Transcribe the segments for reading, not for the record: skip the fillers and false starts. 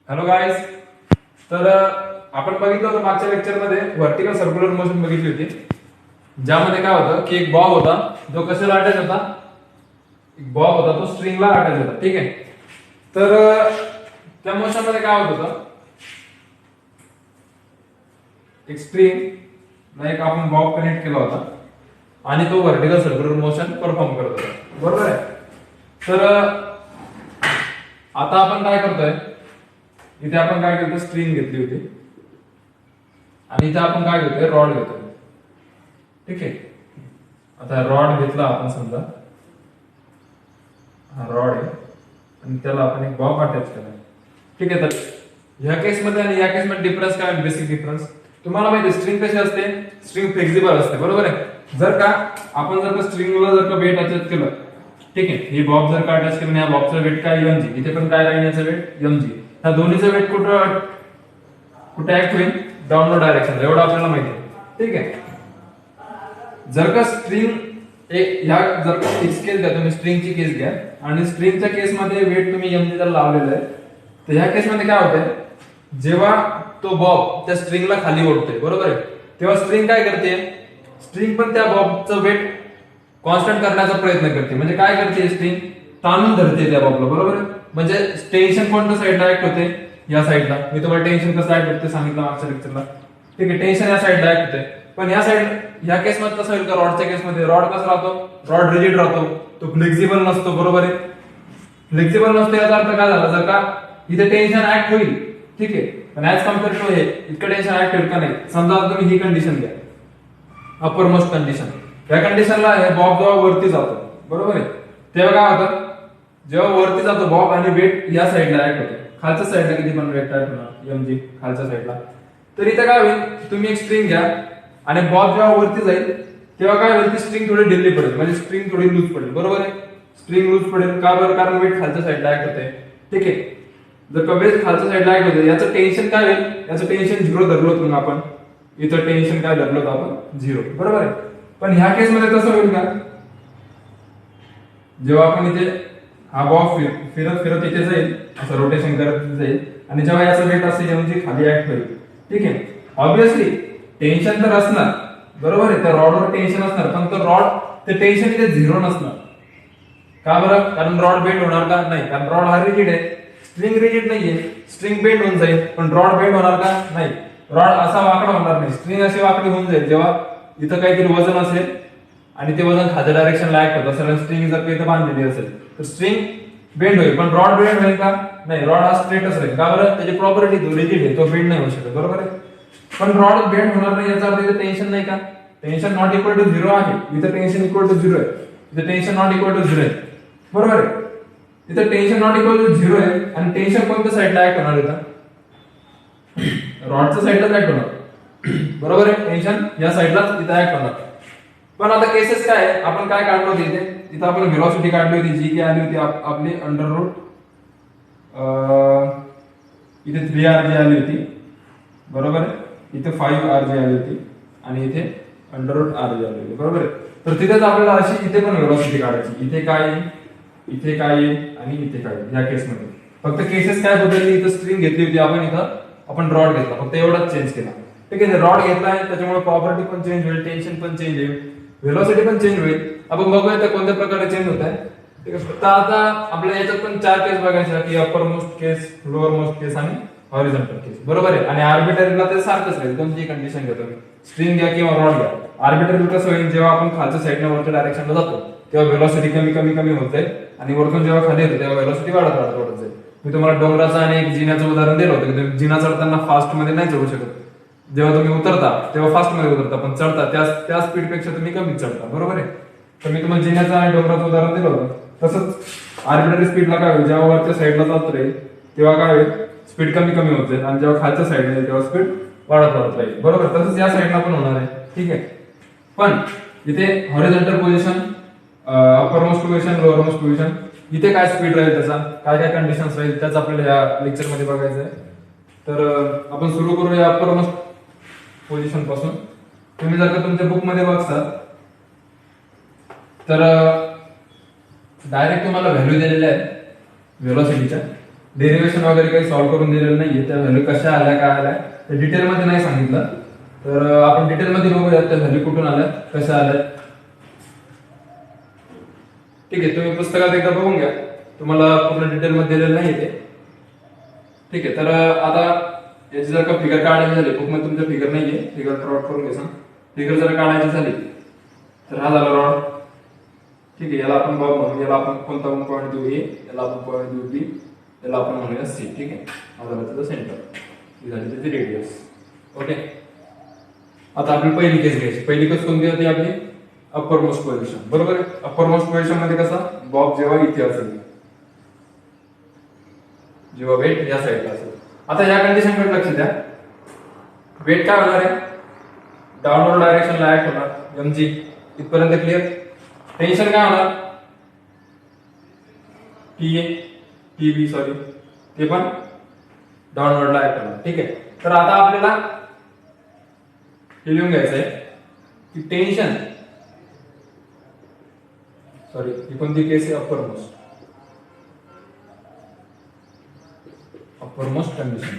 Hello guys. तर आपण बघितलं होतं मागच्या लेक्चरमध्ये व्हर्टिकल सर्क्युलर मोशन बघितली होती, ज्यामध्ये काय होतं की एक बॉब होता जो कशाला अटॅच होता. एक बॉब होता तो स्ट्रिंगला अटॅच होता. ठीक आहे. तर त्या मोशन मध्ये काय होत होतं, एक स्ट्रिंग एक आपण बॉब कनेक्ट केला होता आणि तो व्हर्टिकल सर्क्युलर मोशन परफॉर्म करत होता. बरोबर आहे. तर आता आपण काय करतोय, इथे आपण काय करतो, स्ट्रिंग घेतली होती आणि इथे आपण काय घेतोय, रॉड घेतोय. ठीक आहे. आता रॉड घेतला आपण, समजा हा रॉड आहे आणि त्याला आपण एक बॉब अटॅच केला. ठीक आहे. तर ह्या केसमध्ये आणि या केसमध्ये डिफरन्स काय आहे, बेसिक डिफरन्स तुम्हाला माहिती आहे. स्ट्रिंग कशी असते, स्ट्रिंग फ्लेक्सिबल असते. बरोबर आहे. जर का आपण जर का स्ट्रिंगला जर का वेट अटॅच केलं, ठीक आहे, ही बॉब जर का अटॅच केलं, या बॉबचं वेट काय mg, इथे पण काय राहील याचं वेट mg. ह्या दोन्हीचं वेट कुठं कुठे ऍक्ट होईल, डाऊनवर्ड डायरेक्शन, एवढं आपल्याला माहिती आहे. ठीक आहे. जर का स्ट्रिंग ह्या जर का केस घ्या, तुम्ही स्ट्रिंगची केस घ्या आणि स्ट्रिंगच्या केसमध्ये वेट तुम्ही mg त्याला लावलेलं आहे, तर ह्या केसमध्ये काय होतंय, जेव्हा तो बॉब त्या स्ट्रिंगला खाली ओढतोय, बरोबर आहे, तेव्हा स्ट्रिंग काय करते, स्ट्रिंग पण त्या बॉबचं वेट कॉन्स्टंट करण्याचा प्रयत्न करते. म्हणजे काय करते, स्ट्रिंग ताणून धरते त्या बॉबला. बरोबर आहे. म्हणजे टेन्शन कोणत्या साईडला ऍक्ट होते, या साईडला. मी तुम्हाला टेन्शन कसं ऍक्ट होते सांगितलं मागच्या लेक्चरला. ठीक आहे. टेन्शन या साईडला ऍक्ट होते, पण या साईड ह्या केसमध्ये कसं होईल का, रॉडच्या केसमध्ये रॉड कसा राहतो, रॉड रिजिड राहतो, तो फ्लेक्सिबल नसतो. बरोबर आहे. फ्लेक्सिबल नसतो याचा अर्थ काय झाला, जर का इथे टेन्शन ऍक्ट होईल, ठीक आहे, पण ऍज कम्पेअर टू हे इतकं टेन्शन ऍक्ट होईल का नाही. समजा तुम्ही ही कंडिशन घ्या, अपर मोस्ट कंडिशन. या कंडिशनला हे बॉब जेव्हा वरती जातो, बरोबर आहे, तेव्हा काय होतं, जेव्हा वरती जातो बॉब आणि वेट या साईडला ऍक्ट होते, खालच्या साईडला किती पण वेट ऍक्ट होणार mg खालच्या साईडला. तर इथे काय होईल, तुम्ही एक स्ट्रिंग घ्या आणि बॉब जेव्हा वरती जाईल तेव्हा काय होईल, ती स्ट्रिंग थोडी ढिल्ली पडेल, म्हणजे स्ट्रिंग थोडी लूज पडेल. बरोबर आहे. स्ट्रिंग लूज पडेल का बरं, कारण वेट खालच्या साईडला ऍक्ट होते. ठीक आहे. जर का वेट खालच्या साईडला ऍक्ट होते, याचं टेन्शन काय होईल, याचं टेन्शन 0 धरलो होतो ना आपण, इथं टेन्शन काय धरलो होतं आपण, 0. बरोबर आहे. पण ह्या केसमध्ये कसं होईल का, जेव्हा आपण इथे हा बॉब फिरत फिरत इथे जाईल, असं रोटेशन करत जाईल आणि जेव्हा याचं वेट असेल म्हणजे खाली ऍक्ट होईल. ठीक आहे. ऑब्विसली टेन्शन तर असणार, बरोबर आहे, त्या रॉडवर टेन्शन असणार, पण तो रॉड ते टेन्शन इथे 0 नसणार. का बरं, कारण रॉड बेंड होणार का नाही, कारण रॉड हा रिजिड आहे, स्ट्रिंग रिजिड नाहीये. स्ट्रिंग बेंड होऊन जाईल, पण रॉड बेंड होणार का नाही, रॉड असा वाकडा होणार नाही, स्ट्रिंग अशी वाकडी होऊन जाईल जेव्हा इथं काहीतरी वजन असेल आणि ते वजन खाद्य डायरेक्शनला ऍक्ट होत असेल, स्ट्रिंग जर इथं बांधलेली असेल तर स्ट्रिंग बेंड होईल, पण रॉड बेंड होईल का नाही, रॉड हा स्ट्रेटच राहील. का बरं, त्याची प्रॉपर्टी तो रिजिड आहे, तो बेंड नाही होऊ शकत. बरोबर आहे. पण रॉड बेंड होणार नाही याचा अर्थ इथे टेन्शन नाही का, टेन्शन नॉट इक्वल टू 0 आहे, इथं टेन्शन इक्वल टू 0 आहे, इथे टेन्शन नॉट इक्वल टू 0 आहे. बरोबर आहे. इथं टेन्शन नॉट इक्वल टू 0 आहे आणि टेन्शन कोणत्या साईडला ऍक्ट होणार, इथं रॉडच्या साईडलाच ऍक्ट होणार. बरोबर आहे. टेन्शन या साईडलाच इथं ऍक्ट होणार. पण आता केसेस काय आहे, आपण काय काढलो होते इथे आपण व्हेलॉसिटी काढली होती, जी की आली होती आपली अंडर रूट इथे 3rg आली होती. बरोबर आहे. इथे 5rg आली होती आणि इथे अंडर रूट rg आली होती. बरोबर आहे. तर तिथेच आपल्याला अशी इथे पण व्हेलॉसिटी काढायची, इथे काय आहे, इथे काय आहे आणि इथे काय आहे. या केसमध्ये फक्त केसेस काय बदलली, इथं स्ट्रिंग घेतली होती आपण, इथं आपण रॉड घेतला, फक्त एवढाच चेंज केला. ठीक आहे. रॉड घेतलाय त्याच्यामुळे प्रॉपर्टी पण चेंज होईल, टेन्शन पण चेंज होईल, व्हेलॉसिटी पण चेंज होईल. आपण बघूया त्या कोणत्या प्रकारे चेंज होत आहे. ठीक आहे. तर आता आपल्या याच्यात पण 4 केस बघायच्या, की अपर मोस्ट केस, लोअर मोस्ट केस आणि हॉरिझॉन्टल केस. बरोबर आहे. आणि आर्बिटरीला ते सारखंच राहील, कोणती कंडिशन घ्या तुम्ही, स्ट्रिंग घ्या किंवा रॉड घ्या. आर्बिटरी कसं होईल, जेव्हा आपण खालच्या साईडने वरच्या डायरेक्शनला जातो तेव्हा व्हेलॉसिटी कमी कमी कमी होत जाईल आणि वरतून जेव्हा खाली येतो तेव्हा व्हेलॉसिटी वाढत वाढत वाढत जाईल. मी तुम्हाला डोंगराचं आणि एक जिन्याचं उदाहरण दिलं होतं, की जिना चढताना फास्ट मध्ये नाही चढू शकत, जेव्हा तुम्ही उतरता तेव्हा फास्ट मध्ये उतरता, पण चढता त्या स्पीड पेक्षा तुम्ही कमी चढता. बरोबर आहे. तर मी तुम्हाला जिन्याचं आणि डोंगराचं उदाहरण दिलं होतं. तसंच आर्बिटरी स्पीडला काय होईल, जेव्हा वरच्या साईडला जात राहील तेव्हा काय होईल, स्पीड कमी कमी होत जाईल आणि जेव्हा खालच्या साईडला येईल तेव्हा स्पीड वाढत वाढत राहील. बरोबर. तसंच या साईडला पण होणार आहे. ठीक आहे. पण इथे horizontal position, upper most position, lower most position, इथे काय स्पीड राहील, त्याचा काय काय कंडिशन्स राहील, त्याच आपल्याला या लेक्चर मध्ये बघायचं आहे. तर आपण सुरू करूया अपर मोस्ट पोझिशन पासून. तुम्ही जर का तुमच्या बुक मध्ये बघता तर डायरेक्ट तुम्हाला व्हॅल्यू दिलेल्या आहेत व्हेलॉसिटीच्या. डेरिव्हेशन वगैरे काही सॉल्व्ह करून दिलेलं नाहीये, त्या व्हॅल्यू कशा आल्या काय आल्या ते डिटेल मध्ये नाही सांगितलं. तर आपण डिटेल मध्ये बघूया त्या व्हॅल्यू कुठून आल्या कशा आल्या. ठीक आहे, तुम्ही पुस्तकात एकदा बघून घ्या, तुम्हाला पूर्ण डिटेल मध्ये दिलेलं नाही ते. ठीक आहे, तर आता याची जर का फिगर काढायची झाली, बुक मध्ये तुमच्या फिगर नाहीये, फिगर ड्रॉ करून घ्या. फिगर जर काढायची झाली तर हा झाला रॉड. ठीक आहे, याला आपण बॉब म्हणू, याला आपण कोणता पॉईंट देऊ ए, याला आपण पॉईंट देऊ बी, याला आपण म्हणूया सी. ठीक आहे, हा झाला त्याचा सेंटर, ही झाली त्याची रेडियस. ओके, आता आपली पहिली केस घ्यायची. पहिली केस कोणती होती आपली? Upper most position. बरोबर आहे, अप्पर मोस्ट पोझिशन मध्ये कसा बॉब जेव्हा इथे असेल, जेव्हा वेट या साईडला असेल. आता या कंडिशन कडे लक्ष द्या. वेट काय होणार आहे? डाऊनवर्ड डायरेक्शनला ऍक्ट होणार, mg. इथपर्यंत क्लिअर? टेन्शन काय होणार? टीबी सॉरी, ते पण डाऊनवर्डला ऍक्ट होणार. ठीक आहे, तर आता आपल्याला हे लिहून घ्यायचं आहे की टेन्शन, सॉरी ही कोणती केस आहे? Upper most, upper most condition.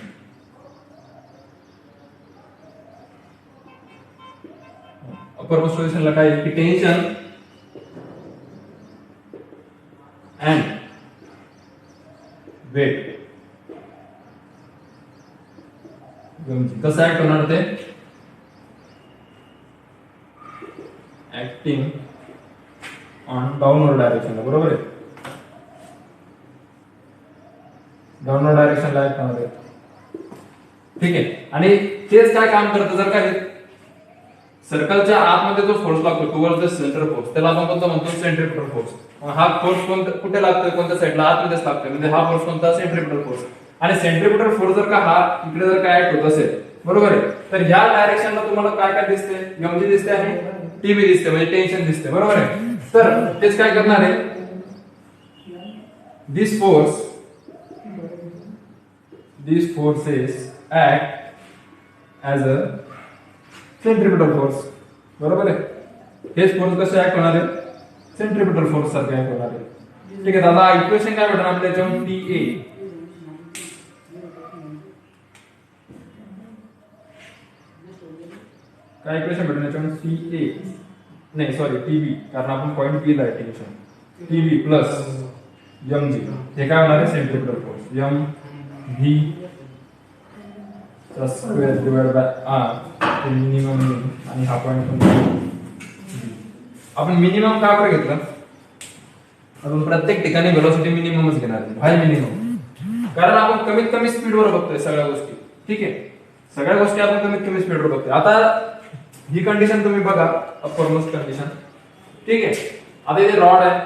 Upper most पोझिशनला काय आहे की टेन्शन अँड वेट कसं ऍक्ट होणार? ते ऍक्टिंग ऑन डाऊनवर्ड डायरेक्शनला. बरोबर आहे, डाऊनवर्ड डायरेक्शनला ऍक्ट होणार आहे. ठीक आहे, आणि तेच काय काम करतं? जर काय सर्कलच्या आतमध्ये जो फोर्स लागतो टुवर्ड्स द सेंटर फोर्स, त्याला आपण कोणता म्हणतो? Centripetal force. हा फोर्स कुठे लागतोय? कोणत्या साईडला? आतमध्येच लागतोय. म्हणजे हा फोर्स कोणता? Centripetal force. आणि सेंट्रिपिटल फोर्स जर का हा इकडे जर काय ऍक्ट होत असेल, बरोबर आहे, तर ह्या डायरेक्शनला तुम्हाला काय काय दिसते? mg दिसते आणि टीबी दिसते, म्हणजे टेन्शन दिसते. बरोबर आहे, तर तेच काय करणार आहे? This forces act as a centripetal force. बरोबर आहे, हेच फोर्स कसे ऍक्ट होणार आहे? सेंट्रिपिटल फोर्स सारखे ऍक्ट होणार आहे. ठीक आहे, दादा इक्वेशन काय भेटणार आपल्या याच्यावर? TA काय इक्वेशन भेटणार याच्यावर? CA नाही सॉरी TB, कारण आपण पॉईंट बी ला आहे टेन्शन. TB प्लस mg हे काय होणार आहे? Centripetal force mv square divide bye r, minimum आणि हा पॉईंट आपण मिनिमम का बरं घेतला? आपण प्रत्येक ठिकाणी व्हेलॉसिटी मिनिममच घेणार आहे, हाय मिनिमम, कारण आपण कमीत कमी स्पीडवर बघतोय सगळ्या गोष्टी. ठीक आहे, सगळ्या गोष्टी आपण कमीत कमी स्पीडवर बघतोय. आता ही कंडिशन तुम्ही बघा, अप्पर मोस्ट कंडिशन. ठीक आहे, आता इथे रॉड आहे.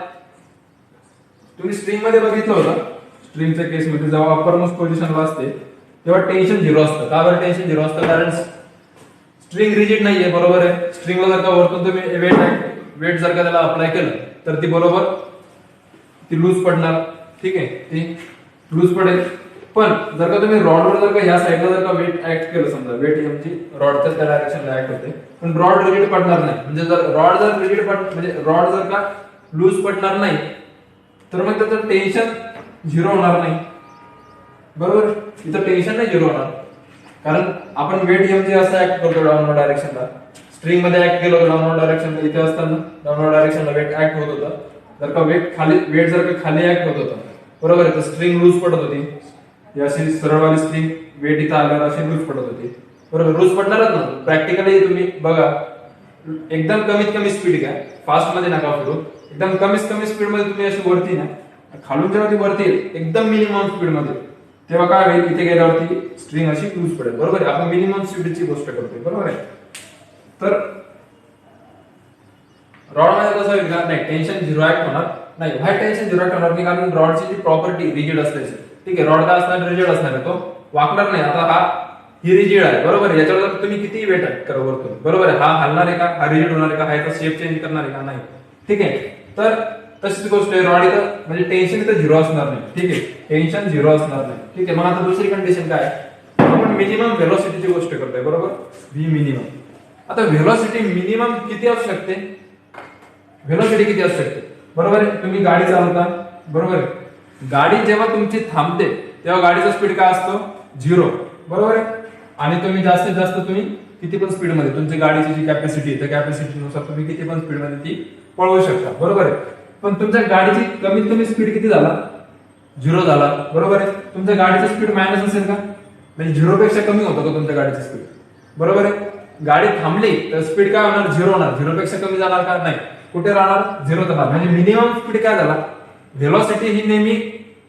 तुम्ही स्ट्रिंग मध्ये बघितलं होतं, स्ट्रिंगच्या केस मध्ये जेव्हा अप्पर मोस्ट पोझिशनला असते तेव्हा टेन्शन झिरो असतं. का बरं टेन्शन झिरो असतं? कारण स्ट्रिंग रिजिड नाहीये. बरोबर आहे, स्ट्रिंगला जर का वरतून तुम्ही वेट जर का त्याला अप्लाय केलं तर ती बरोबर ती लूज पडणार. ठीक आहे, ती लूज पडेल. पण जर का तुम्ही रॉडवर जर का या साईडला जर का वेट ऍक्ट केलं, समजा वेट mg रॉडच्या त्या डायरेक्शनला ऍक्ट होते, पण रॉड रिजिड पडणार नाही. म्हणजे जर रॉड जर रिजिड म्हणजे रॉड जर का लूज पडणार नाही तर मग त्याचं टेन्शन झिरो होणार नाही. बरोबर, इथं टेन्शन नाही झिरो होणार, कारण आपण वेट mg असं ऍक्ट करतो डाऊनवर्ड डायरेक्शनला. स्ट्रिंग मध्ये ऍक्ट केलं डाऊनवर्ड डायरेक्शनला, इथे असताना डाऊनवर्ड डायरेक्शनला वेट ऍक्ट होत होता. जर का वेट जर का खाली ऍक्ट होत होता, बरोबर आहे, तर स्ट्रिंग लूज पडत होती. अशी सरळवाली स्ट्रिंग वेट इथं आल्यावर अशी लूज पडत होती. बरोबर, लूज पडणारच ना. प्रॅक्टिकली तुम्ही बघा, एकदम कमीत कमी स्पीड घ्या, फास्ट मध्ये नका फिरू. एकदम कमीत कमी स्पीड मध्ये तुम्ही अशी वरती ना, खालून जेव्हा ती वरती येईल एकदम मिनिमम स्पीड मध्ये, तेव्हा काय होईल? इथे गेल्यावरती स्ट्रिंग अशी लूज पडेल. बरोबर आहे, आपण मिनिमम स्पीडची गोष्ट करतोय. बरोबर आहे, तर रॉड मध्ये कसं होईल का? नाही, टेन्शन झिरो ऍक्ट होणार नाही. व्हाय टेन्शन झिरो ऍक्ट होणार नाही? कारण रॉडची जी प्रॉपर्टी रिजिड असते. ठीक आहे, रॉड काय असणार? रिजिड असणार आहे, तो वाकणार नाही. आता हा ही रिजिड आहे. बरोबर आहे, याच्यावर तुम्ही किती वेट करा वरतून, बरोबर आहे, हा हलणार आहे का? हा रिजिड होणार आहे का? हा याचा शेप चेंज करणार आहे का? नाही. ठीक आहे, तर तशीच गोष्ट आहे, रॉड इथं म्हणजे टेन्शन इथं झिरो असणार नाही. ठीक आहे, टेन्शन झिरो असणार नाही. ठीक आहे, मग आता दुसरी कंडिशन काय? आपण मिनिमम व्हेलॉसिटीची गोष्ट करतोय. बरोबर, व्ही मिनिमम. आता व्हेलॉसिटी मिनिमम किती असू शकते? व्हेलॉसिटी किती असू शकते? बरोबर आहे, तुम्ही गाडी चालवता, बरोबर आहे, गाडी जेव्हा तुमची थांबते तेव्हा गाडीचा स्पीड काय असतो 0, बरोबर आहे. आणि तुम्ही जास्तीत जास्त तुम्ही किती पण स्पीड मध्ये तुमची गाडीची जी कॅपॅसिटी आहे त्या कॅपॅसिटीनुसार तुम्ही किती पण स्पीड मध्ये ती पळवू शकता, बरोबर आहे. पण तुमच्या गाडीची कमीत कमी स्पीड किती झाला 0 झाला, बरोबर आहे. तुमच्या गाडीचा स्पीड मायनस असेल का, म्हणजे 0 पेक्षा कमी होतो का तुमच्या गाडीची स्पीड, बरोबर आहे. गाडी थांबली तर स्पीड काय होणार 0 होणार, 0 पेक्षा कमी जाणार का नाही, कुठे राहणार 0 राहणार. म्हणजे मिनिमम स्पीड काय झाला, व्हेलॉसिटी ही नेहमी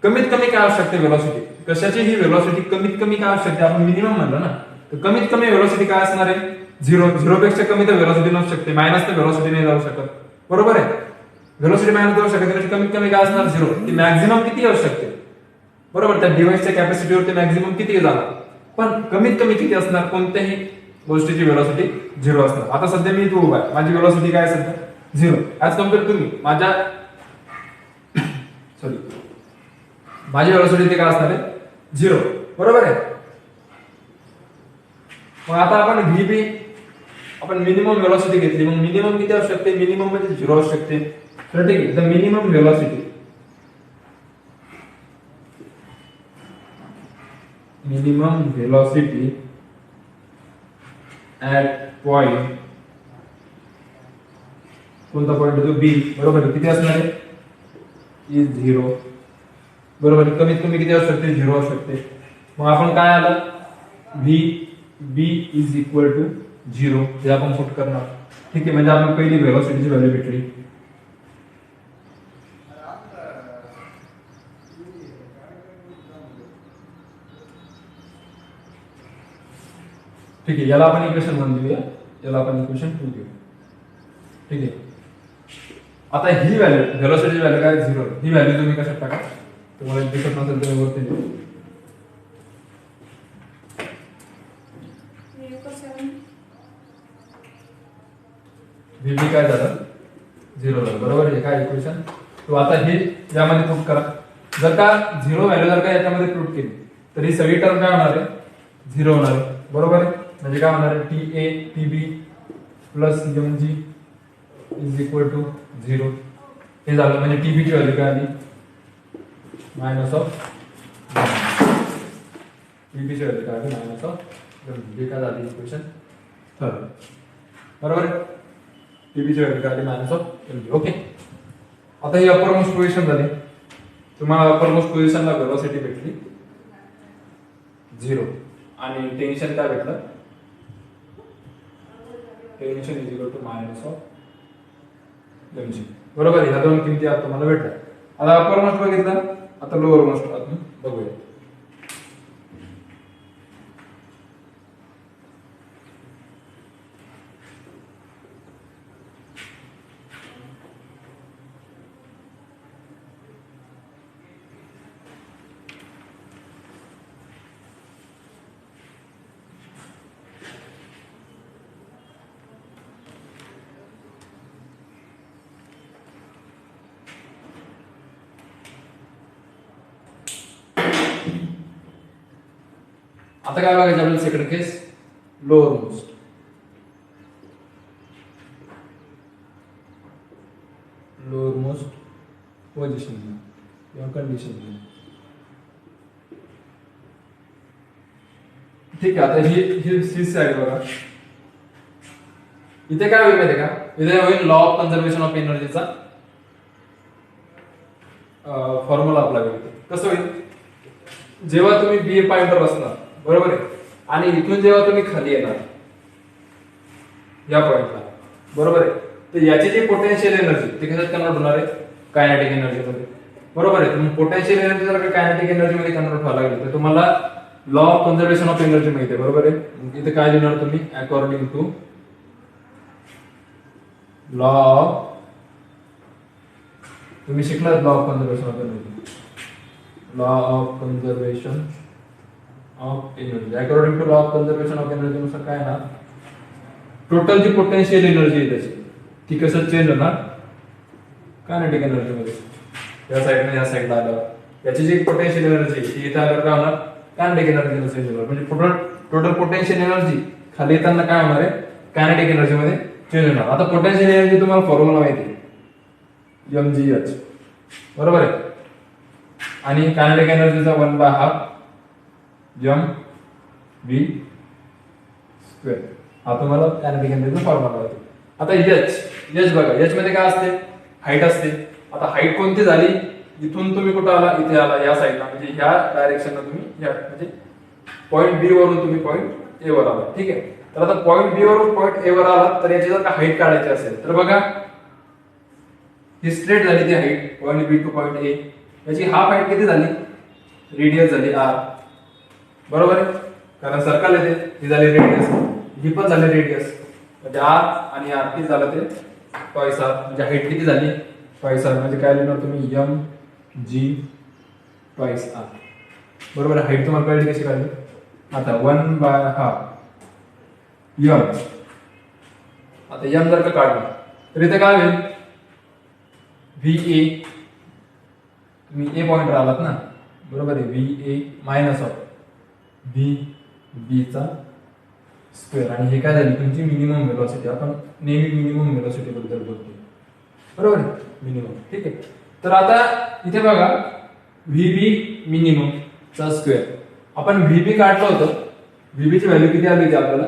कमीत कमी काय असू शकते, व्हेलॉसिटी कशाची ही व्हेलॉसिटी कमीत कमी काय असू शकते, आपण मिनिमम म्हणलं ना, तर कमीत कमी व्हेलॉसिटी काय असणार आहे 0 पेक्षा कमी तर व्हेलॉसिटी नसू शकते, मायनस तर व्हेलॉसिटी नाही जाऊ शकत, बरोबर आहे. व्हेलॉसिटी मायनस जाऊ शकते त्याची कमीत कमी काय असणार 0, ती मॅक्झिमम किती असू शकते, बरोबर. त्या डिव्हाइसच्या कॅपॅसिटीवरती मॅक्झिमम किती जाणार, पण कमीत कमी किती असणार, कोणत्याही गोष्टीची व्हेलॉसिटी 0 असणार. आता सध्या मी इथे उभा आहे, माझी व्हेलॉसिटी काय सध्या 0 ऍज कम्पेअर तुम्ही माझ्या सॉरी माझी व्हेलॉसिटी काय असणार आहे 0, बरोबर आहे. मग आता आपण व्हीबी आपण मिनिमम व्हेलॉसिटी घेतली, मग मिनिमम किती असू शकते, मिनिमम म्हणजे 0 असू शकते, तर ठीक आहे. तर मिनिमम व्हेलॉसिटी ऍट पॉइंट, कोणता पॉइंट होतो बी, बरोबर, किती असणार आहे इज 0, बरोबर. कमीत कमी किती असू शकते 0 असू शकते. मग आपण काय आलं V B is equal to 0 हे आपण पुट करणार, ठीक आहे. म्हणजे आपण पहिली व्हेलॉसिटीची व्हॅल्यू भेटली. ठीक आहे, याला आपण इक्वेशन 1 देऊया, याला आपण इक्वेशन 2 देऊ, ठीक आहे. आता ही व्हॅल्यू व्हेलॉसिटीची व्हॅल्यू काय 0, ही व्हॅल्यू तुम्ही कशात टाका, तुम्हाला दिसत नसेल तर वरती देऊ. व्हीबी काय झालं 0 झालं, बरोबर. हे काय इक्वेशन, तो आता हे यामध्ये पुट करा. जर का 0 व्हॅल्यू जर का याच्यामध्ये पुट केली तर ही सगळी टर्म काय होणार आहे 0 होणार आहे, बरोबर आहे. म्हणजे काय होणार आहे T A T B plus M G is equal to 0 हे झालं. म्हणजे टीबी ची व्हॅल्यू काय आली मायनस ऑफ टीबी ची व्हॅल्यू काय आली मायनस ऑफ हे काय झाली इक्वेशन 3, बरोबर. टीबी ची व्हॅल्यू काय आली minus of M G, okay. आता ही अपर मोस्ट पोझिशन झाली, तुम्हाला अपर मोस्ट पोझिशनला व्हेलॉसिटी भेटली 0 आणि टेन्शन काय भेटलं, tension is equal to minus of M G, बरोबर. ह्या दोन किमती आता तुम्हाला भेटल्या. आता अपर मोस्ट बघितला, आता लोअर मोस्ट आपण बघूया. आता काय बघायचं आपल्याला second case lower most. Lower most position किंवा कंडिशन, ठीक आहे. आता ही सी साइड बघा, इथे काय होईल माहिती का, इथे होईल लॉ ऑफ कन्झर्वेशन ऑफ एनर्जीचा फॉर्म्युला अप्लाय होईल. कसं होईल, जेव्हा तुम्ही बी पॉइंटवर असणार, बरोबर आहे, आणि इथून जेव्हा तुम्ही खाली येणार या पॉइंटला, बरोबर आहे, तर याची जी पोटेन्शियल एनर्जी ती कशात कन्वर्ट होणार आहे कायनेटिक एनर्जी मध्ये, बरोबर आहे. तुम्ही पोटेन्शियल एनर्जी जर का कायनेटिक एनर्जी मध्ये कन्वर्ट व्हायला लागली तर तुम्हाला law of conservation of energy माहिती आहे, बरोबर आहे. इथे काय लिहिणार तुम्ही अकॉर्डिंग टू लॉ ऑफ, तुम्ही शिकलात law of conservation of energy, law of conservation of energy. According to law of conservation of energy नुसार काय ना, टोटल जी पोटेन्शियल एनर्जी आहे त्याची ती कसं चेंज होणार कायनेटिक एनर्जी मध्ये. या साइडने या साइडला आल्यावर याची जी पोटेन्शियल एनर्जी ती इथे आल्यावर काय होणार कायनेटिक एनर्जी चेंज होणार. म्हणजे टोटल पोटेन्शियल एनर्जी खाली येताना काय होणार आहे कायनेटिक एनर्जी मध्ये चेंज होणार. आता पोटेन्शियल एनर्जी तुम्हाला फॉर्म्युला माहिती आहे mgh, बरोबर आहे. आणि कायनेटिक एनर्जीचा 1/2 एम व्ही स्क्वेअर हा तुम्हाला कायनेटिक एनर्जीचा फॉर्म्युला आहे. आता एच बघा, एच मध्ये काय असते, हाईट असते. आता हाईट कोणती झाली, इथून तुम्ही कुठं आला, इथे आला या साईडला, म्हणजे ह्या डायरेक्शनला तुम्ही या म्हणजे पॉईंट बी वरून तुम्ही पॉईंट ए वर आला. ठीक आहे. तर आता पॉईंट बी वरून पॉईंट ए वर आला तर याची जर का हाईट काढायची असेल तर बघा ही स्ट्रेट झाली ती height point B to point A. याची हाफ हाईट किती झाली, रेडियस झाली आर, बरोबर आहे, कारण सर्कल आहे ते. ही झाली रेडियस, ही पण झाली रेडियस, म्हणजे आर आणि आर किती झालं ते ट्वाइस आर, म्हणजे हाईट किती झाली ट्वाइस आर. म्हणजे काय लिहिणार तुम्ही एम जी ट्वाइस आर. बरोबर आहे. हाईट तुम्हाला कळली कशी काढली. आता 1/2 एम. आता एम जर का काढलं तर इथे काय होईल, व्ही ए, तुम्ही ए पॉइंट आलात ना, बरोबर आहे, V A minus of V B चा स्क्वेअर. आणि हे काय झाली तुमची मिनिमम व्हेलॉसिटी. आपण नेहमी मिनिमम व्हेलॉसिटी बद्दल बोलतो, बरोबर आहे, मिनिमम. ठीक आहे. तर आता इथे बघा व्ही बी मिनिमम चा स्क्वेअर. आपण व्ही बी काढलं होतं, व्ही बी ची व्हॅल्यू किती आली होती आपल्याला,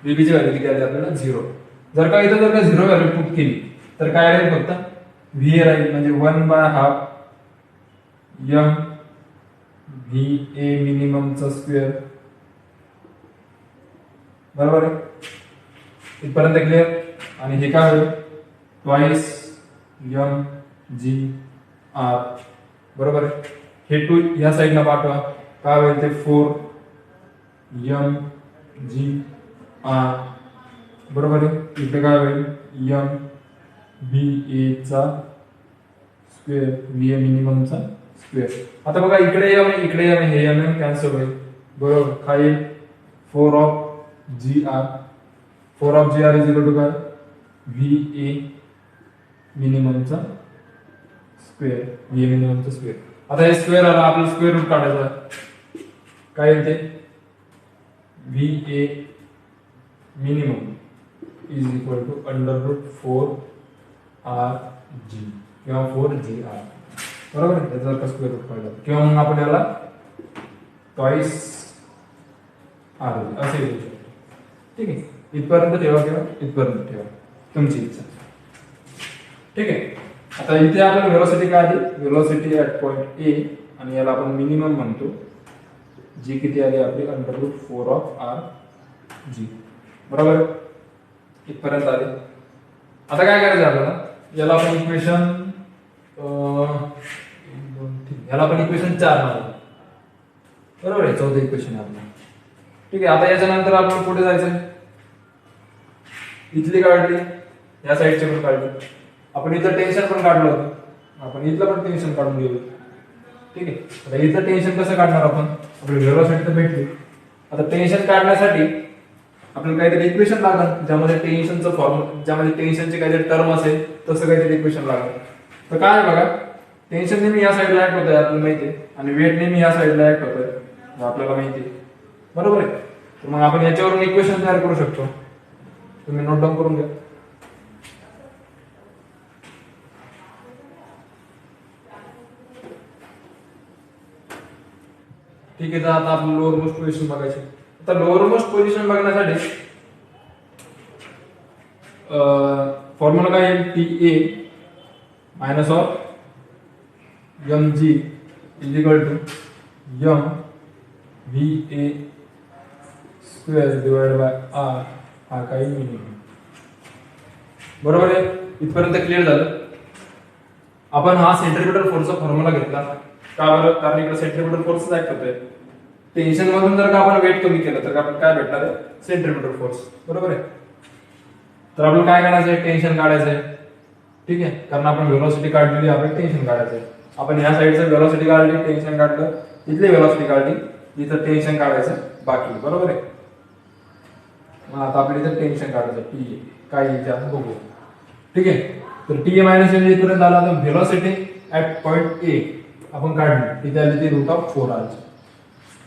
व्ही बी ची व्हॅल्यू किती आली आपल्याला 0. जर का इथं जर का 0 व्हॅल्यू पुट केली तर काय राहील, फक्त व्ही ए राहील, म्हणजे 1/2 एम व्ही ए मिनिमम चा स्क्वेअर. बरोबर आहे, इथपर्यंत क्लिअर. आणि हे काय होईल ट्वाइस एम जी आर. बरोबर आहे. हे टू या साईडला पाठवा, काय होईल ते 4 एम जी आर. बरोबर आहे. इथे काय होईल एम व्ही ए चा स्क्वेअर, व्ही ए मिनिमम चा स्क्वेअर. आता बघा इकडे एम आहे, इकडे एम आहे, हे एम एम कॅन्सल होईल. बरोबर. काय येईल 4 of G R. 4 of G R is equal to काय, व्ही ए मिनिममचा स्क्वेअर, व्ही ए मिनिममचा स्क्वेअर. आता हे स्क्वेअर आला, आपल्याला स्क्वेअर रूट काढायचा. काय येईल ते, V A minimum is equal to √4 R G किंवा 4 जी आर. बरोबर आहे. त्याचा जर स्क्वेअर रूट काढला किंवा मग आपण याला ट्वाइस आर असे लिहू शकतो. ठीक आहे. इथपर्यंत ठेवा किंवा इथपर्यंत ठेवा, तुमची इच्छा. ठीक आहे. आता इथे आपण व्हेलॉसिटी काय आली, व्हेलॉसिटी ऍट पॉइंट ए, आणि याला आपण मिनिमम म्हणतो, जी किती आली आपली √4 ऑफ आर जी. बरोबर. इथपर्यंत आली. आता काय करायचं आपल्याला, याला आपण इक्वेशन याला आपण इक्वेशन 4 मानू. बरोबर आहे. 14 इक्वेशन आहे आपलं. ठीक आहे. आता याच्यानंतर आपण पुढे जायचं, इथली काढली, या साईडची पण काढली, आपण इथं टेन्शन पण काढलं होतं, आपण इथलं पण टेन्शन काढून गेलो. ठीक आहे. आता इथलं टेन्शन कसं काढणार आपण, आपली व्हेलॉसिटी तर भेटली. आता टेन्शन काढण्यासाठी आपल्याला काहीतरी इक्वेशन लागेल, ज्यामध्ये टेन्शनचं फॉर्म्युला, ज्यामध्ये टेन्शनचे काहीतरी टर्म असेल तसं काहीतरी इक्वेशन लागेल. तर काय बघा, टेन्शन नेहमी या साईडला ऍक्ट होतंय आपल्याला माहिती आहे, आणि वेट नेहमी या साईडला ऍक्ट होतोय आपल्याला माहिती आहे. बरोबर आहे. तर मग आपण याच्यावरून इक्वेशन तयार करू शकतो. तुम्ही नोट डाऊन करून घ्या. ठीक आहे. तर आता आपण लोअर मोस्ट पोझिशन बघायची. आता लोअर मोस्ट पोझिशन बघण्यासाठी फॉर्म्युला काय येईल, T A minus of M G is equal to M V A square divide by R, हा काही मिनिमम. बरोबर आहे. इथपर्यंत क्लिअर झालं. आपण हा सेंट्रिपिटल फोर्सचा फॉर्म्युला घेतला का बरं, कारण इकडे सेंट्रिपिटल फोर्स ऍक्ट होतोय. टेन्शन मधून जर का आपण वेट कमी केलं तर आपण काय भेटणार आहे, सेंट्रिपिटल फोर्स. बरोबर आहे. तर आपल्याला काय काढायचंय, टेन्शन काढायचंय. ठीक आहे. कारण आपण व्हेलॉसिटी काढलेली, आपण टेन्शन काढायचंय. आपण या साईडचं व्हेलॉसिटी काढली, टेन्शन काढलं, इथली व्हेलॉसिटी काढली, इथं टेन्शन काढायचं बाकी. बरोबर आहे. मग आता आपल्याला इथं टेन्शन काढायचं टी ए काय येईल ते आपण बघू. ठीक आहे. तर टी ए मायनस एम इथपर्यंत आला. तर व्हेलॉसिटी ऍट पॉइंट ए आपण काढली, तिथे आली ती √4 आर.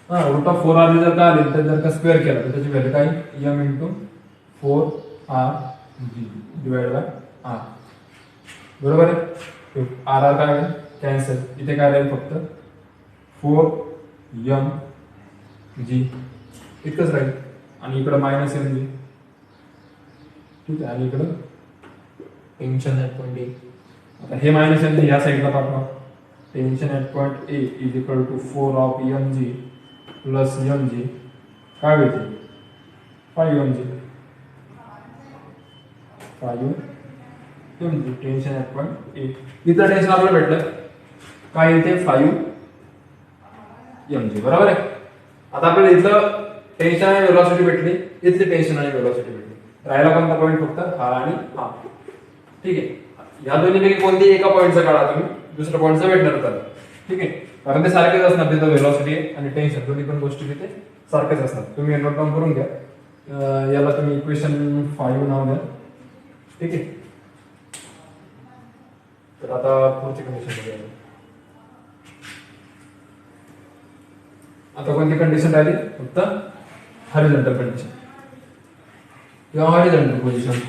हा, √4 आर जर का आली तर जर का स्क्वेअर केला तर त्याची व्हॅल्यू काय, M into 4 R G divide by R. बरोबर आहे. आर आर काय आहे कॅन्सल, इथे काय राहील फक्त 4 mg इतकंच राहील आणि इकडं -mg. ठीक आहे, आणि इकडं टेन्शन ऍट पॉइंट ए. आता हे -mg ह्या साईडला पाठवा. Tension at point A is equal to 4 mg plus mg काय होईल 5 mg tension at point A. इथं टेन्शन आपल्याला भेटलं काय येते 5 mg बरोबर आहे. आता आपल्याला इथलं टेन्शन आणि वेलोसिटी भेटली, इथली टेन्शन आणि वेलोसिटी भेटली. राहिला कोणता पॉईंट फक्त हा आणि हा. ठीक आहे, ह्या दोन्हीपैकी कोणती एका पॉईंटचा काढा तुम्ही, दुसऱ्या पॉईंटचा भेटणार होता. ठीक आहे, कारण ते सारखेच असणार, तिथं वेलोसिटी आणि टेन्शन दोन्ही पण गोष्टी तिथे सारखेच असणार. तुम्ही नोट डाऊन करून घ्या. याला तुम्ही इक्वेशन 5 नाव द्या. ठीक आहे, तर आता पुढची कंडिशन बघूया. आता कोणती कंडिशन राहिली फक्त हॉरिझॉन्टल कंडिशन किंवा हॉरिझॉन्टल पोझिशन.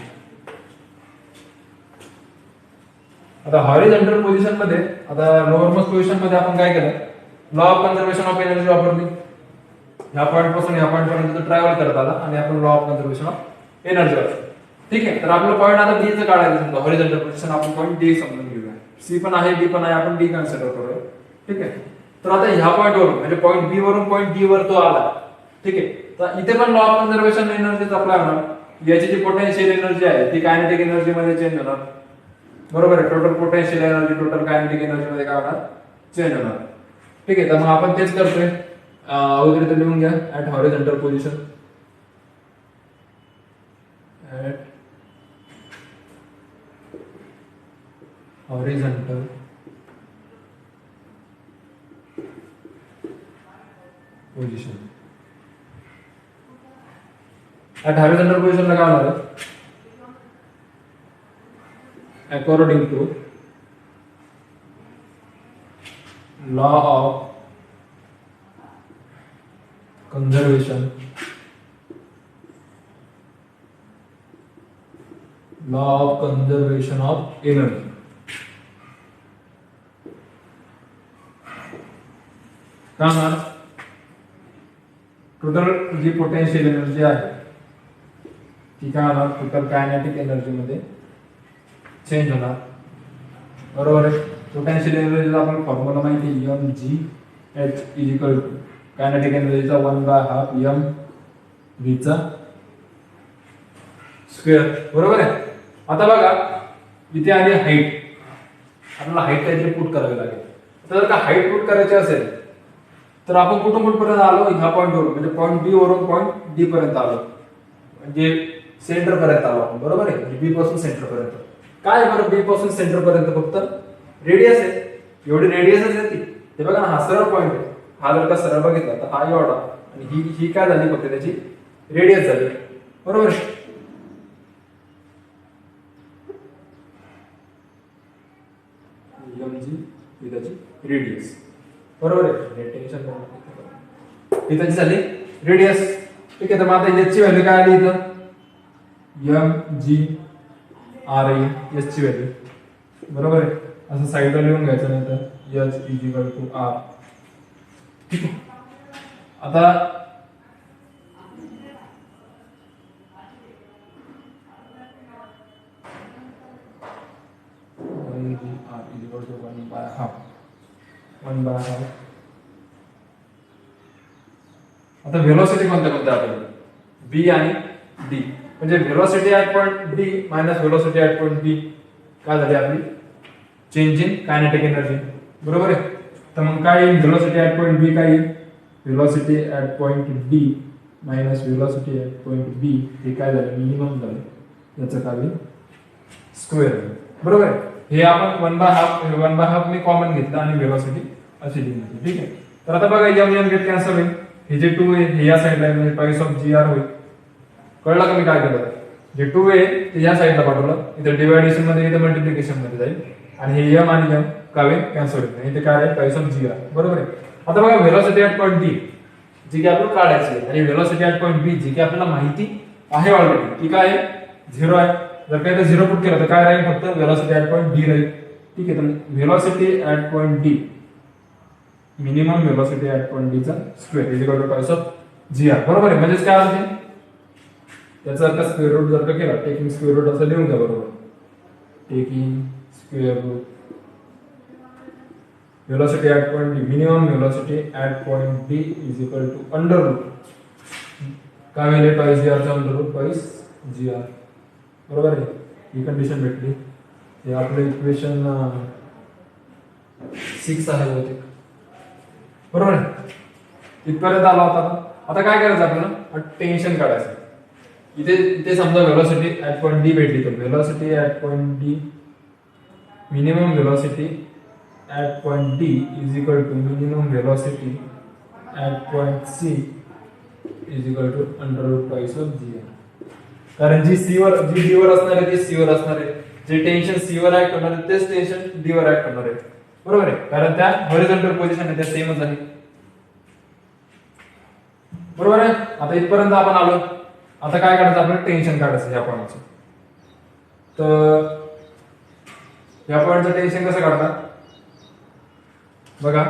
आता हॉरिझॉन्टल पोझिशन मध्ये आता लोअर मोस्ट पोझिशन मध्ये आपण काय केलं, law of conservation of energy वापरली. ह्या पॉईंट पासून ह्या पॉईंट पर्यंत ट्रॅव्हल करत आला आणि आपण law of conservation of energy वापरली. ठीक आहे, तर आपलं पॉईंट आता डी चं काढायचं. समजा हॉरिझॉन्टल पोझिशन आपण पॉईंट डी समजून घेऊया. सी पण आहे, डी पण आहे, आपण डी कन्सिडर करूया. ठीक आहे, तर आता ह्या पॉईंट वरून म्हणजे पॉईंट बी वरून पॉईंट डी वर तो आला. ठीक आहे, तर इथे पण लॉ ऑफ कन्झर्वेशन एनर्जीचा अप्लाय होणार. याची जी पोटेन्शियल एनर्जी आहे ती कायनेटिक एनर्जी मध्ये चेंज होणार. बरोबर आहे, total potential energy total kinetic energy मध्ये काय होणार, चेंज होणार. ठीक आहे, तर मग आपण तेच करतोय. अगोदर तर लिहून घ्या at horizontal position. At horizontal position. At horizontal पोझिशनला काय होणार आहे, according to law of conservation of energy. काय टोटल जी पोटेन्शियल एनर्जी आहे ती काय होणार, टोटल कायनेटिक एनर्जी मध्ये चेंज होणार. बरोबर आहे, पोटेन्शियल एनर्जीचा आपण फॉर्म्युला माहिती आहे, mgh is equal to kinetic एनर्जीचा 1/2 mv चा स्क्वेअर. बरोबर आहे. आता बघा इथे आली हाईट, आपल्याला हाईट काहीतरी पुट करावी लागेल. तर जर का हाईट पुट करायची असेल तर आपण कुठून कुठपर्यंत आलो, ह्या पॉईंट वरून म्हणजे पॉईंट बी वरून पॉईंट डी पर्यंत आलो, म्हणजे सेंटर पर्यंत आलो आपण. बरोबर आहे, बी पासून सेंटर पर्यंत. काय बरं, बी पासून सेंटर पर्यंत फक्त रेडियस आहे, एवढी रेडियसच आहे ती. हे बघा ना, हा सरळ पॉईंट आहे. हा जर का सरळ बघितला तर हा एवढा आणि ही काय झाली, फक्त त्याची रेडियस झाली. बरोबर आहे, ही त्याची रेडियस. बरोबर आहे, टेन्शन ही त्याची झाली रेडियस. ठीक आहे, तर मग आता याची व्हॅल्यू काय आली इथं, mg r ची व्हॅल्यू. बरोबर आहे, असं साईडला लिहून घ्यायचं, नाही तर h is equal to r. ठीक आहे, आता आता व्हेलॉसिटी कोणत्या कोणत्या आपल्याला, बी आणि डी. म्हणजे velocity at point D minus velocity at point B काय झाली आपली, चेंज इन कायनेटिक एनर्जी. बरोबर आहे, तर मग काय येईल, व्हेलॉसिटी ऍट पॉइंट बी काय येईल, velocity at point D minus velocity at point B हे काय झालं, मिनिमम झालं, याचं काय होईल स्क्वेअर. बरोबर आहे, हे आपण 1/2 मी कॉमन घेतलं आणि व्हेलॉसिटी अशी लिहिली. ठीक आहे, तर आता बघा एम गेट कॅन्सल होईल. हे जे 2 आहे हे या साइडला आहे, म्हणजे पाईस ऑफ जी आर होईल. कळलं का मी काय केलं, जे 2 आहे ते या साइडला पाठवलं, इथे डिवायडेशन मध्ये इथे मल्टिप्लिकेशन मध्ये जाईल आणि हे एम आणि एम काय कॅन्सल होईल, इथे काय आहे पाईस ऑफ जी आर. बरोबर आहे, आता बघा velocity at point D G की आपल्याला काढायची आहे आणि velocity at point B G की आपल्याला माहिती आहे ऑलरेडी ती काय आहे 0 आहे. जर काय 0 पुट केलं तर काय राहील, फक्त व्हेलॉसिटी ऍट पॉइंट डी राहील. ठीक आहे. तर velocity at point D, minimum velocity at point D चा square is equal to five of G R. बरोबर आहे. म्हणजेच काय होते त्याचा अर्थ स्क्वेअर रूट जर का केला, टेकिंग स्क्वेअर रूट असं लिहून घ्या. बरोबर, taking square root velocity at point D, minimum velocity at point D is equal to under root काय वेळे पाईस जी आर चा अंडर रूट पाईस जी आर. बरोबर आहे. ही कंडिशन भेटली. हे आपलं इक्वेशन 6 आहे बहुतेक. बरोबर आहे. इथपर्यंत आला होता. आता काय करायचं आपल्याला, टेन्शन काढायचं. इथे समजा व्हेलॉसिटी ऍट पॉइंट डी भेटली, तर velocity at point D, minimum velocity at point D is equal to minimum velocity at point C is equal to under root twice of g. कारण जी D वर असणार आहे ते C वर असणार आहे. जे टेन्शन C वर ऍक्ट होणार आहे तेच टेन्शन D वर ऍक्ट होणार आहे. बरोबर आहे. कारण त्या हॉरिझॉन्टल पोझिशन आहे त्या सेमच आहे. बरोबर आहे. आता इथपर्यंत आपण आलो. आता काय करायचं, आपल्याला टेन्शन काढायचं ह्या पॉइंटचं. तर ह्या पॉइंटचं टेन्शन कसं काढतात बघा,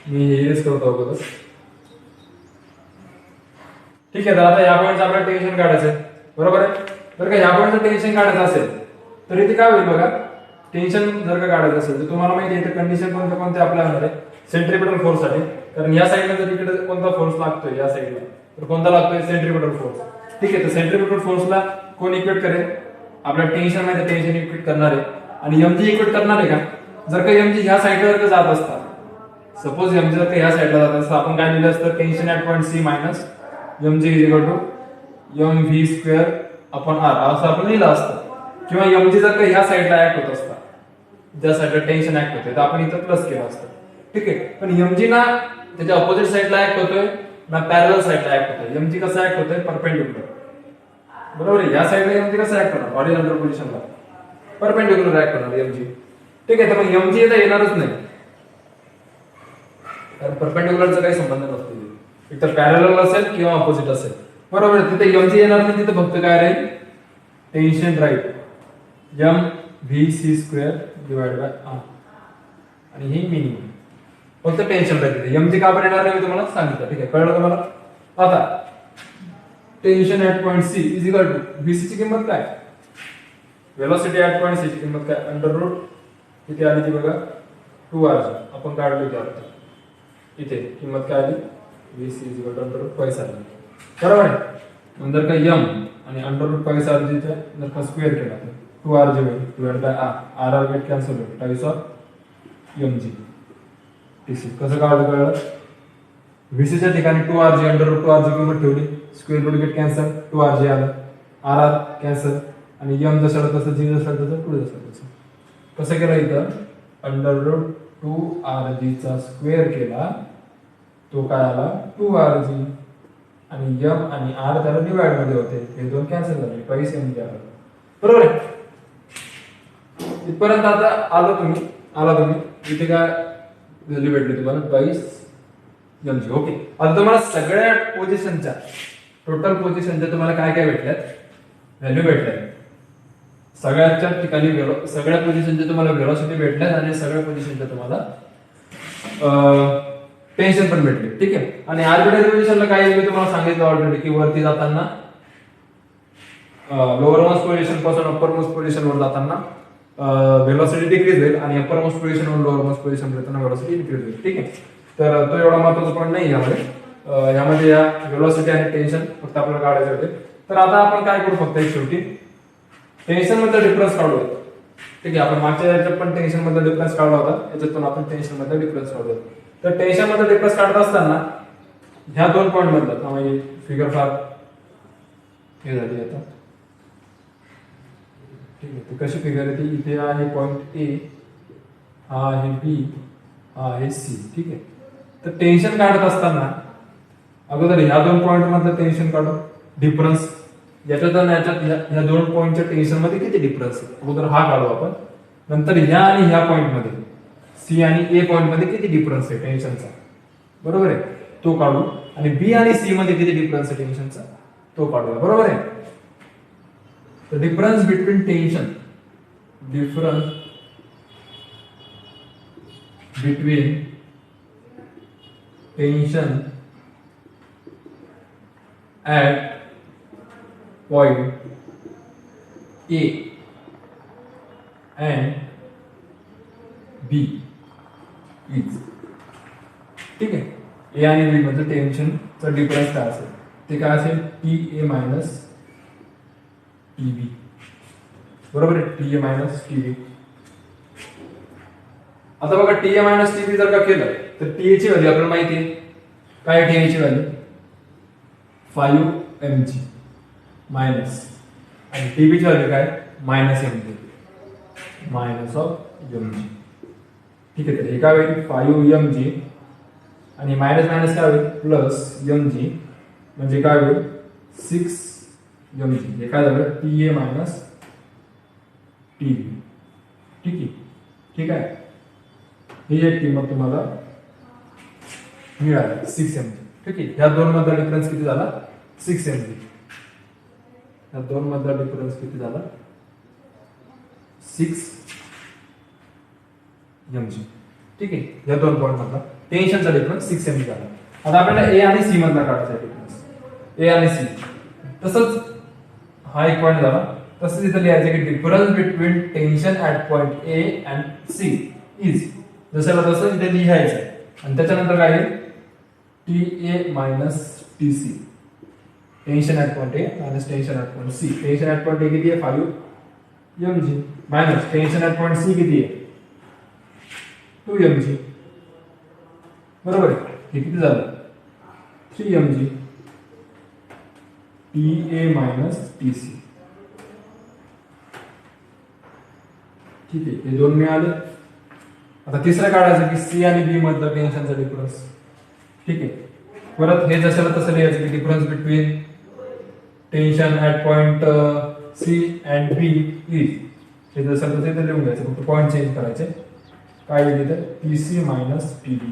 मी हेच करतो अगोदर. ठीक आहे. तर आता या पॉइंटचं आपल्याला टेन्शन काढायचं आहे. बरोबर आहे. जर का या पॉइंटचं टेन्शन काढायचं असेल तर इथे काय होईल बघा, टेन्शन जर का काढायचं असेल तर तुम्हाला माहिती आहे इथे कंडिशन कोणते आपल्या होणार आहे सेंट्रिपिटल फोर्स साठी. कारण या साईडला जर इकडे कोणता फोर्स लागतोय या साईडला, तर कोणता लागतोय सेंट्रिपिटल फोर्स. ठीक आहे. तर सेंट्रिपिटल फोर्सला कोण इक्वेट करेल, आपल्या टेन्शन मध्ये टेन्शन इक्वेट करणार आहे. आणि mg इक्वेट करणार आहे का. जर का mg ह्या साईडला जर जात असता, सपोज mg जर का ह्या साईडला जात असतं, आपण काय लिहिलं असतं, tension at point C minus mg is equal to mv square upon R असं आपण लिहिलं असतं. किंवा mg जर का ह्या साईडला ऍक्ट होत असता, ज्या साईडला टेन्शन ऍक्ट होते, तर आपण इथं प्लस केलं असतं. ठीक आहे. पण mg ना त्याच्या ऑपोजिट साईडला ऍक्ट होतोय ना पॅरलल साईडला ऍक्ट होतोय. mg कसं ऍक्ट होतोय, परपेंडिक्युलर. बरोबर आहे. या साईडला mg कसं ऍक्ट होणार, हॉरिझॉन्टल पोझिशनला परपेंडिक्युलर ऍक्ट होणार mg. ठीक आहे. तर मग mg इथं येणारच नाही, कारण परपेंडिक्युलरचा काही संबंध नसतो. इथं पॅरलल असेल किंवा ऑपोजिट असेल. बरोबर. तिथे mg येणार नाही, तिथे फक्त काय राहील, टेन्शन राहील mvc square divide by R. आणि ही मिनिमम फक्त टेन्शन राहील. mg का बरं येणार नाही मी तुम्हाला सांगितलं. ठीक आहे. कळलं तुम्हाला. आता tension at point C is equal to vc ची किंमत काय, व्हेलॉसिटी ऍट पॉइंट सी ची किंमत काय, अंडर रूट किती आली ती बघा 2rg. आपण काढलो की आता इथे किंमत काय आली, vc is equal to under root twice rg. बरोबर आहे. नंतर काय m आणि अंडर रूट twice rg चा जर का स्क्वेअर केला तर 2rg होईल divide by r. r get cancel होईल twice ऑफ mg. tc कसं कळलं, vc च्या ठिकाणी 2rg अंडर रूट 2rg किंमत ठेवली, square route get cancel, 2rg आलं, r कॅन्सल आणि m जसं तसं g जसं तसं पुढे जसं तसं. कसं केलं इथं, अंडर रूट 2rg चा स्क्वेअर केला, तो काय आला 2rg आणि m आणि r त्याला डिवाइड मध्ये होते, हे दोन कॅन्सल झाले, twice mg आला. बरोबर आहे. इथपर्यंत आता आला तुम्ही इथे काय व्हॅल्यू भेटली तुम्हाला twice mg. ओके. आता तुम्हाला सगळ्या पोझिशनच्या टोटल पोझिशनच्या तुम्हाला काय काय भेटल्यात, व्हॅल्यू भेटल्यात. सगळ्याच्या ठिकाणी सगळ्या पोझिशनच्या तुम्हाला व्हेलॉसिटी भेटल्यात आणि सगळ्या पोझिशनच्या तुम्हाला टेन्शन पण भेटले. ठीक आहे. आणि आर्बिट्ररी पोझिशनला काय मी तुम्हाला सांगितलं ऑलरेडी की वरती जाताना लोअर मोस्ट पोझिशन पासून अप्पर मोस्ट पोझिशन वर जाताना व्हेलॉसिटी डिक्रीज होईल आणि अप्पर मोस्ट पोझिशन वर लोअर मोस्ट पोझिशन वर जाताना व्हेलॉसिटी इन्क्रीज होईल. ठीक आहे. तर तो एवढा महत्त्वाचा पॉईंट नाही यामध्ये या व्हेलॉसिटी आणि टेन्शन फक्त आपल्याला काढायचे होते. तर आता आपण काय करू, फक्त एक शेवटी टेन्शन मधला डिफरन्स काढूया. ठीक आहे. आपण मागच्या याच्यात पण टेन्शन मधला डिफरन्स काढला होता, याच्यात पण आपण टेन्शन मधला डिफरन्स काढूया. तर टेन्शन मधला डिफरन्स काढत असताना ह्या दोन पॉईंट मधला म्हणजे फिगर फार हे झाली आता. ठीक आहे. तर कशी फिगर येते, इथे आहे पॉइंट ए, हा आहे बी, हा आहे सी. ठीक आहे. तर टेन्शन काढत असताना अगोदर ह्या दोन पॉइंट मधलं टेन्शन काढू, डिफरन्स याच्यात आणि याच्यात ह्या दोन पॉइंटच्या टेन्शन मध्ये किती डिफरन्स आहे अगोदर हा काढू आपण. नंतर ह्या आणि ह्या पॉइंट मध्ये सी आणि ए पॉइंट मध्ये किती डिफरन्स आहे टेन्शनचा, बरोबर आहे, तो काढू. आणि बी आणि सी मध्ये किती डिफरन्स आहे टेन्शनचा, तो काढूया. बरोबर आहे. The difference between tension between tension at point A and B is, ठीक आहे. ए आणि बी मध्ये टेन्शनचा डिफरन्स काय असेल ते काय असेल, टी ए मायनस टी बी, बरोबर आहे, टी ए मायनस टी बी. आता बघा टी ए मायनस टी बी जर का केलं तर टी ए ची व्हॅल्यू आपल्याला माहिती आहे काय, टी ए ची व्हॅल्यू 5 mg मायनस आणि टी बी ची व्हॅल्यू काय, minus mg, minus of mg. ठीक आहे, तर हे काय होईल 5 mg आणि मायनस मायनस काय होईल प्लस mg, म्हणजे काय होईल 6 mg. हे काय झालं टी ए मायनस टी बी. ठीक आहे, ठीक आहे. ही एक किंमत तुम्हाला मिळाली 6 mg. ठीक आहे, ह्या दोन मधला डिफरन्स किती झाला 6 mg. ह्या दोन मधला डिफरन्स किती झाला 6 mg. ठीक आहे, या दोन पॉइंट मधला टेन्शनचा डिफरन्स 6 mg झाला. आता आपल्याला ए आणि सी मधला काढायचा डिफरन्स, ए आणि सी. तसंच हा एक पॉइंट झाला, तसंच इथे लिहायचं की difference between tension at point A and C is, जसं तसं इथे लिहायचं आणि त्याच्यानंतर काय येईल T A minus T C, tension at point A minus tension at point C. Tension at point A किती आहे 5 mg minus tension at point C किती आहे 2 mg, बरोबर आहे. हे किती झालं 3 mg T A minus T C. ठीक आहे, हे दोन मिळाले. आता तिसरं काढायचं की सी आणि बी मधलं टेन्शनचा डिफरन्स. ठीक आहे, परत हे जशाला तसं लिहायचं की difference between tension at point C and B is, हे जसं तसं इथे लिहून घ्यायचं, फक्त पॉइंट चेंज करायचे. काय लिहिलं तर T C minus T B,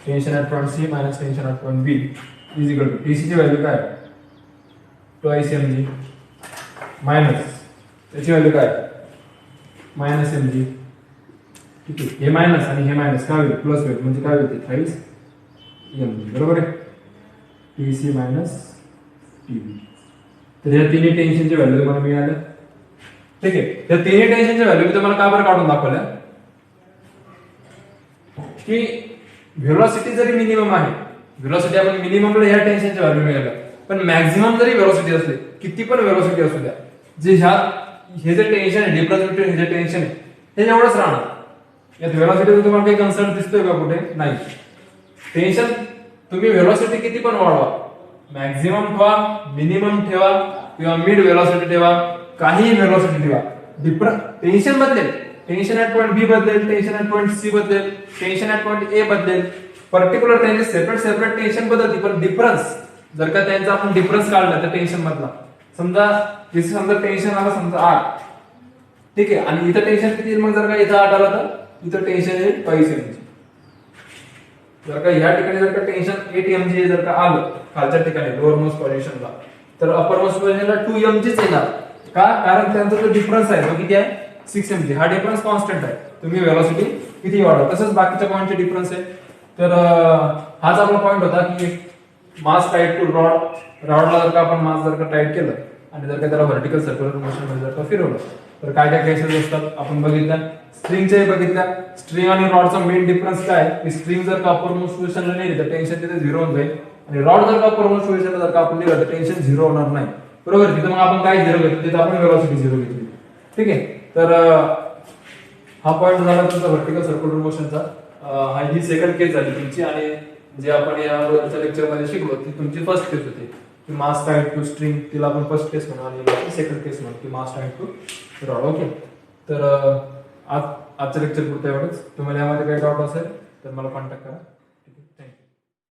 tension at point C minus tension at point B is equal to T C ची व्हॅल्यू काय 2 mg मायनस त्याची व्हॅल्यू काय मायनस mg. ठीक आहे, हे मायनस आणि हे मायनस काय होईल प्लस होईल, म्हणजे काय होईल 28 mg, बरोबर आहे. टी सी मायनस टी बी. तर या तिन्ही टेन्शनची व्हॅल्यू तुम्हाला मिळाल्या. ठीक आहे, या तिन्ही टेन्शनच्या व्हॅल्यू मी तुम्हाला का बरं काढून दाखवल्या की व्हेलॉसिटी जरी मिनिमम आहे, व्हेलॉसिटी आपण मिनिममला ह्या टेन्शनच्या व्हॅल्यू मिळाल्या, पण मॅक्झिमम जरी व्हेलॉसिटी असले, किती पण व्हेलॉसिटी असू द्या, जे हे जे टेन्शन आहे डिफरन्स बिटवीन हे जे टेन्शन आहे हे एवढंच राहणार. यात व्हेलॉसिटीचा तुम्हाला काही कन्सर्न दिसतोय का कुठे, नाही. टेन्शन तुम्ही व्हेलॉसिटी किती पण वाढवा, मॅक्झिमम ठेवा, मिनिमम ठेवा किंवा मिड व्हेलॉसिटी ठेवा, काही व्हेलॉसिटी ठेवा, टेन्शन बदलेल. टेन्शन ऍट पॉइंट बी बदलेल, टेन्शन ऍट पॉइंट सी बदलेल, टेन्शन ऍट पॉइंट ए बदलेल. पर्टिक्युलर त्यांचे सेपरेट टेन्शन बदलते, पण डिफरन्स जर का त्यांचा आपण डिफरन्स काढला त्या टेन्शन मधला, समजा टेन्शन आला समजा 8, ठीक आहे, आणि इथं टेन्शन किती मग जर का इथं 8 आला तर इथं टेन्शन येईल 22 mg. जर का ह्या ठिकाणी जर का टेन्शन 8 mg जर का आलं खालच्या ठिकाणी लोअर मोस्ट पोझिशनला, तर अपर मोस्ट पोझिशनला 2 mg येणार. का, कारण त्यांचा जो डिफरन्स आहे तो किती आहे 6 mg. हा डिफरन्स कॉन्स्टंट आहे, तुम्ही व्हेलॉसिटी किती वाढवा. तसंच बाकीच्या पॉइंटचे डिफरन्स आहे. तर हाच आपला पॉइंट होता की मास टाईट टू रॉडला जर का आपण मास जर का टाईट केलं आणि जर का त्याला व्हर्टिकल सर्क्युलर मोशन मध्ये जर का फिरवलं तर काय काय केसेस असतात आपण बघितल्या. स्ट्रिंगचे बघितल्या, स्ट्रिंग आणि रॉडचा मेन डिफरन्स काय की स्ट्रिंग जर का अपर मोस्ट पोझिशनला नेली तर टेन्शन तिथे 0 होऊन जाईल, आणि रॉड जर का अपर मोस्ट पोझिशनला जर का आपण नेलं तर टेन्शन 0 होणार नाही, बरोबर. तिथे मग आपण काय 0 घेतलं, तिथे आपण व्हेलॉसिटी 0 घेतली. ठीक आहे, तर हा पॉइंट झाला तुमचा व्हर्टिकल सर्क्युलर मोशनचा. ही सेकंड केस झाली तुमची, आणि जे आपण या लेक्चर मध्ये शिकलो ती तुमची फर्स्ट केस होती की मास टाईड टू स्ट्रिंग, तिला आपण फर्स्ट केस म्हणू आणि सेकंड केस म्हणू की मास टाईड टू रॉड. ओके, तर आजचं लेक्चर पुरतं एवढंच. तुम्हाला यामध्ये काही डाऊट असेल तर मला कॉन्टॅक्ट करा.